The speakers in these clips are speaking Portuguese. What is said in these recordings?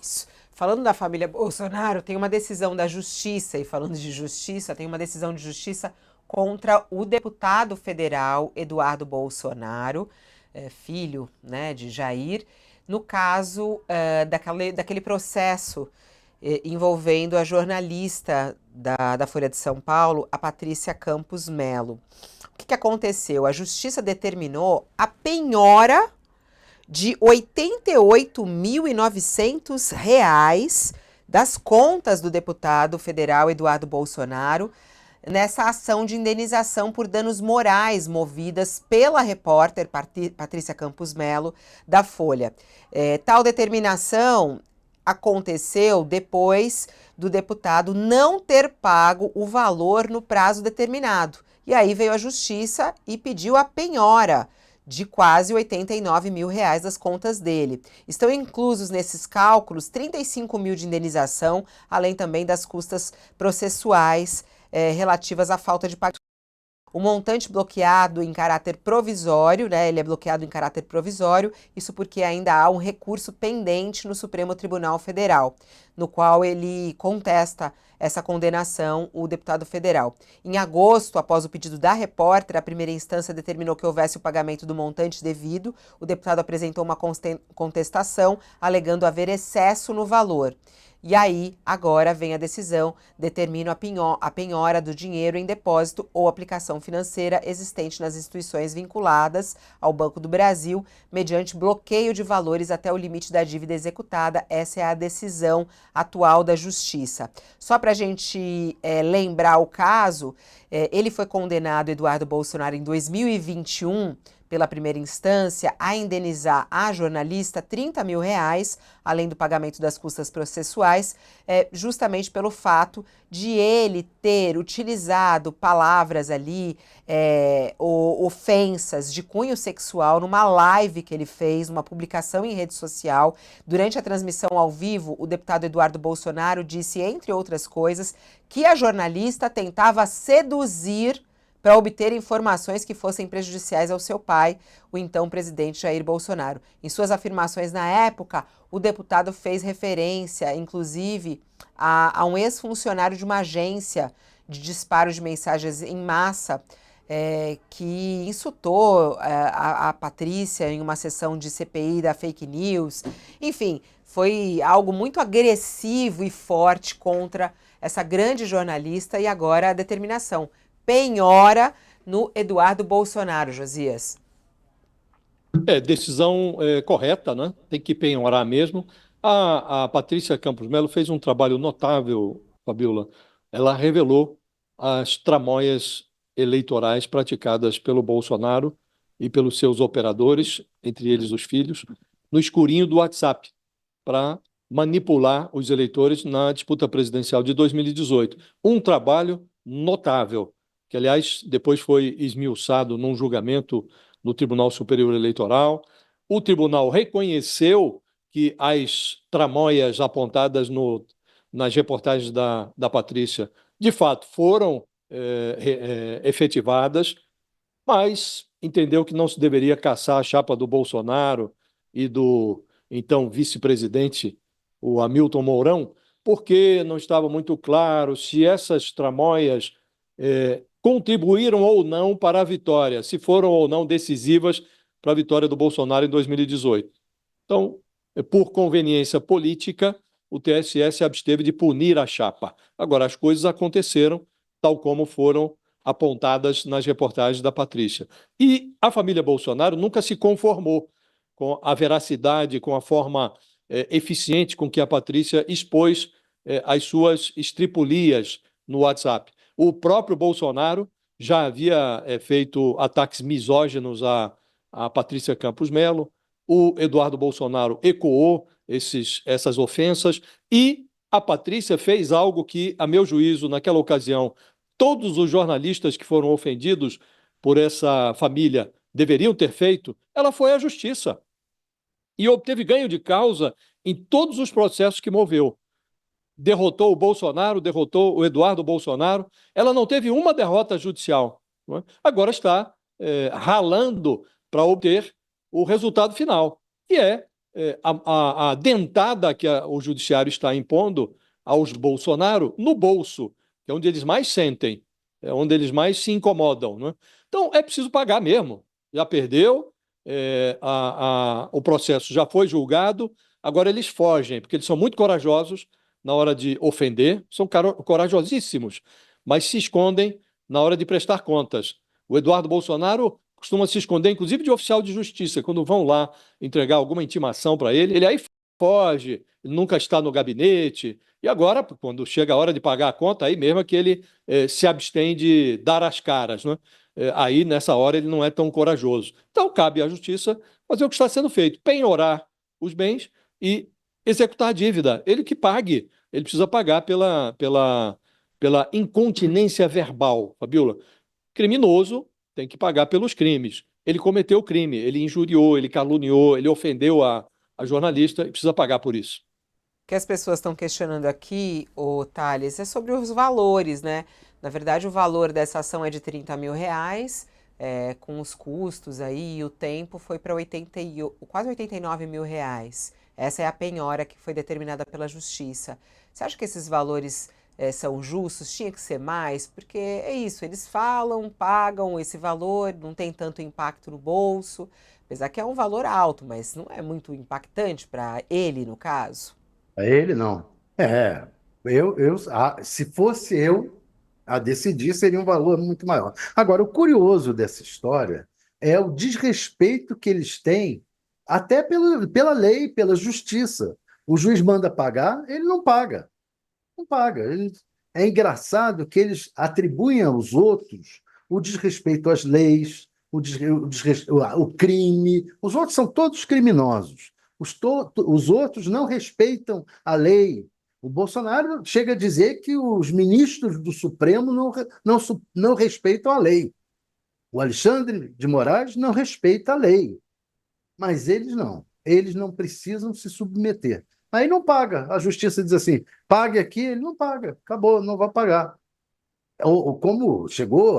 Isso. Falando da família Bolsonaro, tem uma decisão da Justiça, e falando de Justiça, tem uma decisão de Justiça contra o deputado federal Eduardo Bolsonaro, filho, né, de Jair, no caso daquele processo envolvendo a jornalista da Folha de São Paulo, a Patrícia Campos Melo. O que aconteceu? A Justiça determinou a penhora de R$ 88.900 das contas do deputado federal Eduardo Bolsonaro nessa ação de indenização por danos morais movidas pela repórter Patrícia Campos Melo da Folha. Tal determinação aconteceu depois do deputado não ter pago o valor no prazo determinado. E aí veio a Justiça e pediu a penhora de quase R$ 89 mil das contas dele. Estão inclusos nesses cálculos 35 mil de indenização, além também das custas processuais relativas à falta de pagamento. O montante bloqueado em caráter provisório, né? Ele é bloqueado em caráter provisório, isso porque ainda há um recurso pendente no Supremo Tribunal Federal, no qual ele contesta essa condenação, o deputado federal. Em agosto, após o pedido da repórter, a primeira instância determinou que houvesse o pagamento do montante devido. O deputado apresentou uma contestação, alegando haver excesso no valor. E aí, agora vem a decisão, determina a penhora do dinheiro em depósito ou aplicação financeira existente nas instituições vinculadas ao Banco do Brasil, mediante bloqueio de valores até o limite da dívida executada. Essa é a decisão atual da Justiça. Só para a gente lembrar o caso, ele foi condenado, Eduardo Bolsonaro, em 2021, pela primeira instância, a indenizar a jornalista R$ 30 mil, além do pagamento das custas processuais, justamente pelo fato de ele ter utilizado palavras ali, ofensas de cunho sexual numa live que ele fez, numa publicação em rede social. Durante a transmissão ao vivo, o deputado Eduardo Bolsonaro disse, entre outras coisas, que a jornalista tentava seduzir para obter informações que fossem prejudiciais ao seu pai, o então presidente Jair Bolsonaro. Em suas afirmações na época, o deputado fez referência, inclusive, a um ex-funcionário de uma agência de disparo de mensagens em massa, que insultou a Patrícia em uma sessão de CPI da fake news. Enfim, foi algo muito agressivo e forte contra essa grande jornalista, e agora a determinação penhora no Eduardo Bolsonaro, Josias. Decisão correta, né? Tem que penhorar mesmo. A Patrícia Campos Melo fez um trabalho notável, Fabiola. Ela revelou as tramóias eleitorais praticadas pelo Bolsonaro e pelos seus operadores, entre eles os filhos, no escurinho do WhatsApp, para manipular os eleitores na disputa presidencial de 2018. Um trabalho notável, que, aliás, depois foi esmiuçado num julgamento no Tribunal Superior Eleitoral. O tribunal reconheceu que as tramóias apontadas nas reportagens da Patrícia, de fato, foram efetivadas, mas entendeu que não se deveria caçar a chapa do Bolsonaro e do então vice-presidente, o Hamilton Mourão, porque não estava muito claro se essas tramóias contribuíram ou não para a vitória, se foram ou não decisivas para a vitória do Bolsonaro em 2018. Então, por conveniência política, o TSE se absteve de punir a chapa. Agora, as coisas aconteceram tal como foram apontadas nas reportagens da Patrícia. E a família Bolsonaro nunca se conformou com a veracidade, com a forma eficiente com que a Patrícia expôs as suas estripulias no WhatsApp. O próprio Bolsonaro já havia feito ataques misóginos a Patrícia Campos Melo, o Eduardo Bolsonaro ecoou essas ofensas e a Patrícia fez algo que, a meu juízo, naquela ocasião, todos os jornalistas que foram ofendidos por essa família deveriam ter feito. Ela foi à justiça e obteve ganho de causa em todos os processos que moveu. Derrotou o Bolsonaro, derrotou o Eduardo Bolsonaro. Ela não teve uma derrota judicial. Não é? Agora está ralando para obter o resultado final, que é a dentada que o judiciário está impondo aos Bolsonaro no bolso, que é onde eles mais sentem, é onde eles mais se incomodam, né? Então, é preciso pagar mesmo. Já perdeu, o processo já foi julgado, agora eles fogem, porque eles são muito corajosos na hora de ofender, são corajosíssimos, mas se escondem na hora de prestar contas. O Eduardo Bolsonaro costuma se esconder, inclusive de oficial de justiça, quando vão lá entregar alguma intimação para ele, ele aí foge, ele nunca está no gabinete, e agora, quando chega a hora de pagar a conta, aí mesmo é que ele se abstém de dar as caras, né? Aí, nessa hora, ele não é tão corajoso. Então, cabe à justiça fazer o que está sendo feito, penhorar os bens e executar a dívida. Ele que pague, ele precisa pagar pela incontinência verbal, Fabiola. Criminoso tem que pagar pelos crimes. Ele cometeu o crime, ele injuriou, ele caluniou, ele ofendeu a jornalista e precisa pagar por isso. O que as pessoas estão questionando aqui, o Thales, é sobre os valores, né? Na verdade, o valor dessa ação é de 30 mil reais, com os custos aí e o tempo foi para quase 89 mil reais. Essa é a penhora que foi determinada pela Justiça. Você acha que esses valores são justos? Tinha que ser mais? Porque é isso, eles falam, pagam esse valor, não tem tanto impacto no bolso, apesar que é um valor alto, mas não é muito impactante para ele, no caso. A ele não. Se fosse eu a decidir, seria um valor muito maior. Agora, o curioso dessa história é o desrespeito que eles têm, até pela lei, pela justiça. O juiz manda pagar, ele não paga. Não paga. É engraçado que eles atribuem aos outros o desrespeito às leis, o crime. Os outros são todos criminosos. Os outros não respeitam a lei. O Bolsonaro chega a dizer que os ministros do Supremo não respeitam a lei. O Alexandre de Moraes não respeita a lei. Mas eles não. Eles não precisam se submeter. Aí não paga. A justiça diz assim: pague aqui, ele não paga. Acabou, não vai pagar. Ou como chegou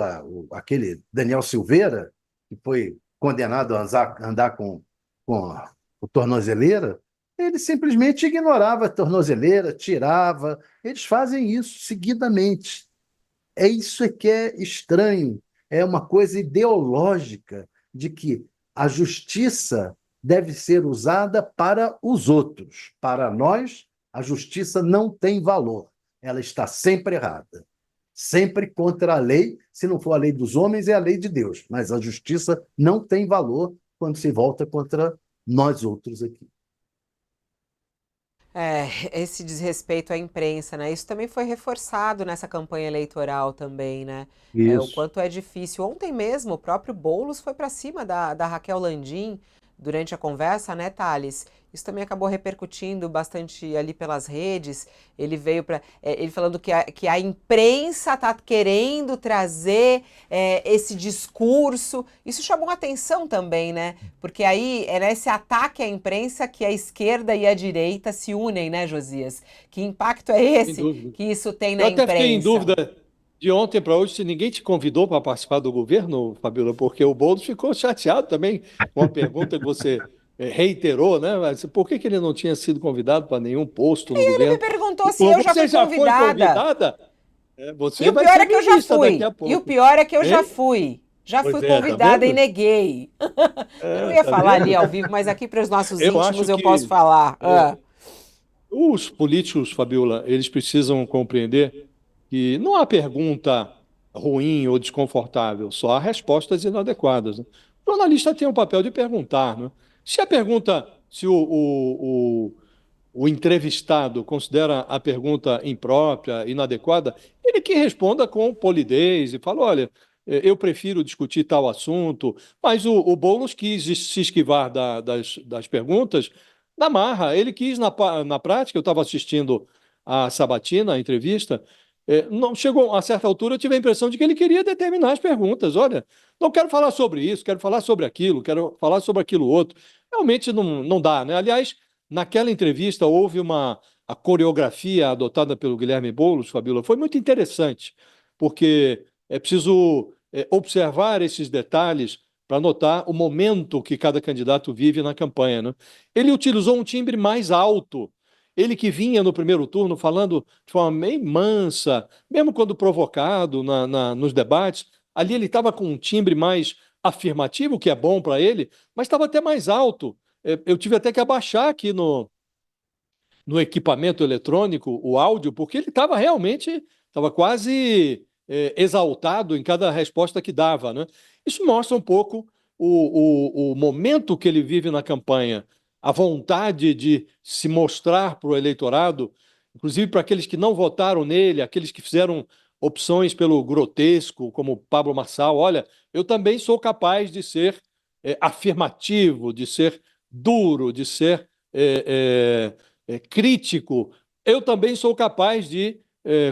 aquele Daniel Silveira, que foi condenado a andar com o tornozeleira, ele simplesmente ignorava a tornozeleira, tirava. Eles fazem isso seguidamente. É isso que é estranho. É uma coisa ideológica de que a justiça deve ser usada para os outros. Para nós, a justiça não tem valor. Ela está sempre errada. Sempre contra a lei. Se não for a lei dos homens, é a lei de Deus. Mas a justiça não tem valor quando se volta contra nós outros aqui. Esse desrespeito à imprensa, né? Isso também foi reforçado nessa campanha eleitoral também, né? O Isso. quanto é difícil. Ontem mesmo, o próprio Boulos foi para cima da Raquel Landim durante a conversa, né, Thales? Isso também acabou repercutindo bastante ali pelas redes. Ele veio para ele falando que a imprensa está querendo trazer esse discurso. Isso chamou atenção também, né? Porque aí é nesse ataque à imprensa que a esquerda e a direita se unem, né, Josias? Que impacto é Sem esse dúvida. que isso tem Eu na até fiquei em imprensa? dúvida de ontem para hoje se ninguém te convidou para participar do governo, Fabiola, porque o Boulos ficou chateado também com a pergunta que você reiterou, né? Mas por que que ele não tinha sido convidado para nenhum posto no Ele me governo? perguntou Ele se falou, eu já você fui já foi convidada. convidada? E Você o vai pior ser é que eu já ministra daqui fui. a E o pouco. pior é que eu já Hein? fui. Já fui Pois é, tá convidada e vendo? neguei. Eu não ia Tá falar ali vendo? ao vivo, mas aqui para os nossos Eu acho íntimos eu posso que falar. é, os políticos, Fabiola, eles precisam compreender que não há pergunta ruim ou desconfortável, só há respostas inadequadas, né? O jornalista tem o papel de perguntar, né? Se a pergunta, se o entrevistado considera a pergunta imprópria, inadequada, ele que responda com polidez e fala: olha, eu prefiro discutir tal assunto, mas o Boulos quis se esquivar das perguntas na marra. Ele quis, na prática, eu estava assistindo a Sabatina, a entrevista, não chegou a certa altura, eu tive a impressão de que ele queria determinar as perguntas. Olha, não quero falar sobre isso, quero falar sobre aquilo, quero falar sobre aquilo outro. Realmente não dá, né? Aliás, naquela entrevista houve a coreografia adotada pelo Guilherme Boulos, Fabíola, foi muito interessante, porque é preciso observar esses detalhes para notar o momento que cada candidato vive na campanha, né? Ele utilizou um timbre mais alto. Ele que vinha no primeiro turno falando de forma meio mansa, mesmo quando provocado nos debates, ali ele estava com um timbre mais afirmativo, que é bom para ele, mas estava até mais alto. Eu tive até que abaixar aqui no equipamento eletrônico o áudio, porque ele estava realmente, estava quase exaltado em cada resposta que dava, né? Isso mostra um pouco o momento que ele vive na campanha, a vontade de se mostrar para o eleitorado, inclusive para aqueles que não votaram nele, aqueles que fizeram opções pelo grotesco, como Pablo Marçal. Olha, eu também sou capaz de ser afirmativo, de ser duro, de ser crítico. Eu também sou capaz de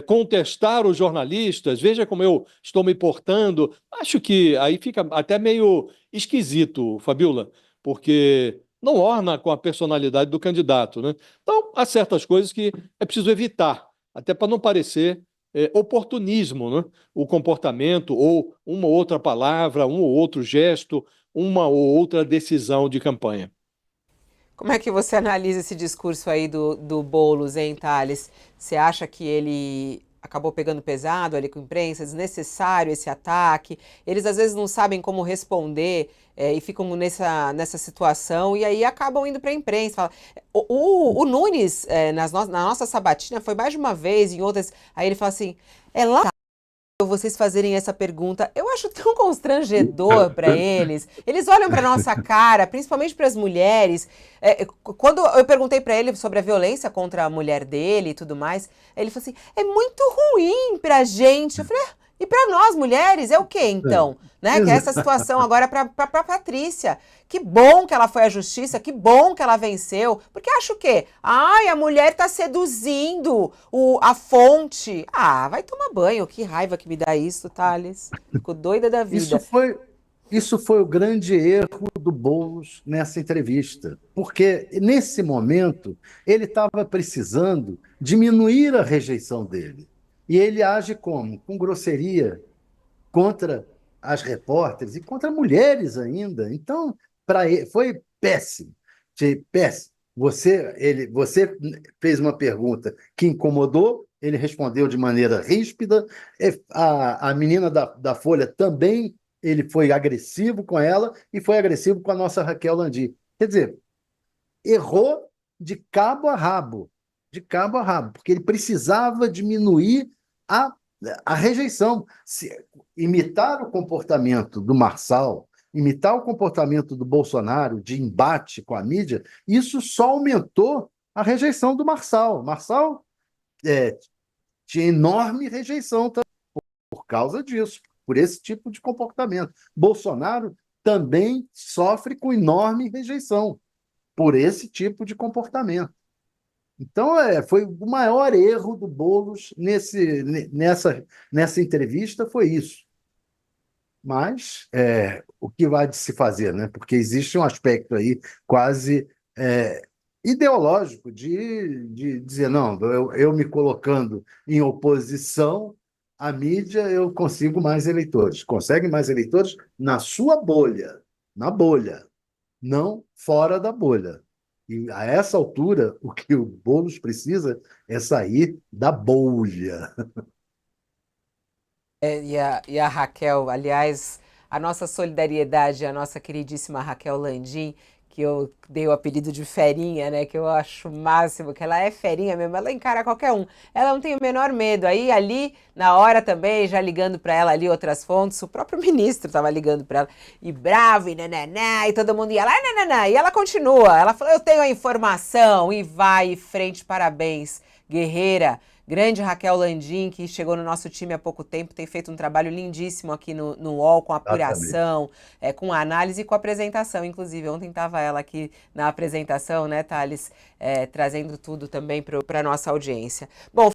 contestar os jornalistas. Veja como eu estou me portando. Acho que aí fica até meio esquisito, Fabiola, porque não orna com a personalidade do candidato, né? Então, há certas coisas que é preciso evitar, até para não parecer oportunismo, né? O comportamento, ou uma ou outra palavra, um ou outro gesto, uma ou outra decisão de campanha. Como é que você analisa esse discurso aí do Boulos, hein, Thales? Você acha que ele acabou pegando pesado ali com a imprensa, desnecessário esse ataque? Eles às vezes não sabem como responder e ficam nessa situação e aí acabam indo para a imprensa. O Nunes, na nossa sabatina, foi mais de uma vez, em outras, aí ele fala assim, vocês fazerem essa pergunta, eu acho tão constrangedor para eles. Eles olham para nossa cara, principalmente para as mulheres. Quando eu perguntei para ele sobre a violência contra a mulher dele e tudo mais, ele falou assim: é muito ruim para a gente. Eu falei: e para nós mulheres é o quê então? Né? Que é essa situação agora para Patrícia. Que bom que ela foi à justiça, que bom que ela venceu. Porque acho o quê? Ai, a mulher tá seduzindo a fonte. Ah, vai tomar banho. Que raiva que me dá isso, Thales. Fico doida da Isso vida. foi, isso foi o grande erro do Boulos nessa entrevista, porque nesse momento ele estava precisando diminuir a rejeição dele. E ele age como? Com grosseria contra as repórteres e contra mulheres ainda. Então, para ele foi péssimo. Péssimo. Você fez uma pergunta que incomodou, ele respondeu de maneira ríspida. A menina da Folha também, ele foi agressivo com ela e foi agressivo com a nossa Raquel Landi. Quer dizer, errou de cabo a rabo, de cabo a rabo, porque ele precisava diminuir a, a rejeição. Imitar o comportamento do Marçal, imitar o comportamento do Bolsonaro de embate com a mídia, isso só aumentou a rejeição do Marçal. Marçal tinha enorme rejeição por causa disso, por esse tipo de comportamento. Bolsonaro também sofre com enorme rejeição por esse tipo de comportamento. Então, foi o maior erro do Boulos nessa entrevista foi isso. Mas o que vai de se fazer, né? Porque existe um aspecto aí quase ideológico de dizer, não, eu me colocando em oposição à mídia, eu consigo mais eleitores. Consegue mais eleitores na sua bolha, na bolha, não fora da bolha. E a essa altura, o que o Boulos precisa é sair da bolha. E a Raquel, aliás, a nossa solidariedade, a nossa queridíssima Raquel Landim, que eu dei o apelido de Ferinha, né? Que eu acho o máximo, que ela é ferinha mesmo, ela encara qualquer um. Ela não tem o menor medo. Aí, ali, na hora também, já ligando para ela ali outras fontes, o próprio ministro estava ligando para ela, e bravo, e nananá, e todo mundo ia lá, nananá, e ela continua. Ela falou: eu tenho a informação, e vai, e frente, parabéns, guerreira. Grande Raquel Landim, que chegou no nosso time há pouco tempo, tem feito um trabalho lindíssimo aqui no UOL, com apuração, com análise e com apresentação. Inclusive, ontem estava ela aqui na apresentação, né, Thales, trazendo tudo também para a nossa audiência. Bom,